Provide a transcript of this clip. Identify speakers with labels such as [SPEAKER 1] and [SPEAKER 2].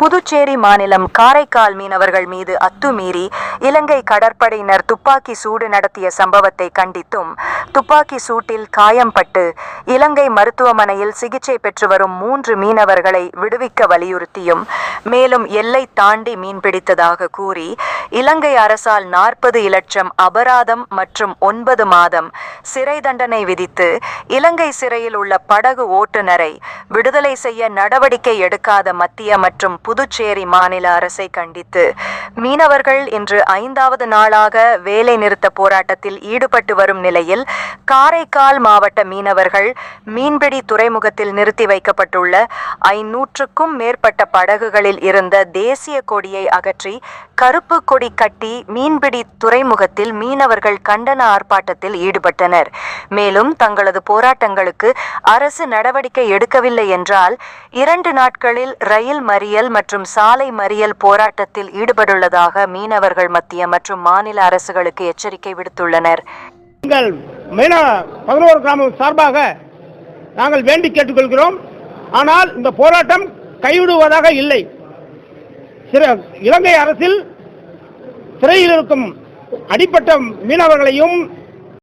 [SPEAKER 1] புதுச்சேரி மாநிலம் காரைக்கால் மீனவர்கள் மீது அத்துமீறி இலங்கை கடற்படையினர் துப்பாக்கி சூடு நடத்திய சம்பவத்தை கண்டித்தும், துப்பாக்கி சூட்டில் காயம்பட்டு இலங்கை மருத்துவமனையில் சிகிச்சை பெற்று வரும் 3 மீனவர்களை விடுவிக்க வலியுறுத்தியும், மேலும் எல்லை தாண்டி மீன்பிடித்ததாக கூறி இலங்கை அரசால் 40 லட்சம் அபராதம் மற்றும் 9 மாதம் சிறை தண்டனை விதித்து இலங்கை சிறையில் உள்ள படகு ஓட்டுநரை விடுதலை செய்ய நடவடிக்கை எடுக்காத மத்திய மற்றும் புதுச்சேரி மாநில அரசை கண்டித்து மீனவர்கள் இன்று 5வது நாளாக வேலை நிறுத்த போராட்டத்தில் ஈடுபட்டு வரும் நிலையில், காரைக்கால் மாவட்ட மீனவர்கள் மீன்பிடி துறைமுகத்தில் நிறுத்தி வைக்கப்பட்டுள்ள 500க்கும் மேற்பட்ட படகுகளில் இருந்த தேசிய கொடியை அகற்றி கருப்பு கொடி கட்டி மீன்பிடி துறைமுகத்தில் மீனவர்கள் கண்டன ஆர்ப்பாட்டத்தில் ஈடுபட்டனர். மேலும் தங்களது போராட்டங்களுக்கு அரசு நடவடிக்கை எடுக்கவில்லை என்றால் 2 நாட்களில் ரயில் மறியல் மற்றும் சாலை மறியல் போராட்டத்தில் ஈடுபட்டுள்ளதாக மீனவர்கள் மத்திய மற்றும் மாநில அரசுகளுக்கு எச்சரிக்கை விடுத்துள்ளனர்.
[SPEAKER 2] எங்கள் மீனவ 11 கிராமம் சார்பாக நாங்கள் வேண்டி கேட்டுக்கொள்கிறோம். ஆனால் இந்த போராட்டம் கைவிடுவதாக இல்லை. இலங்கை அரசில் சிறையில் இருக்கும் அடிப்பட்ட மீனவர்களையும்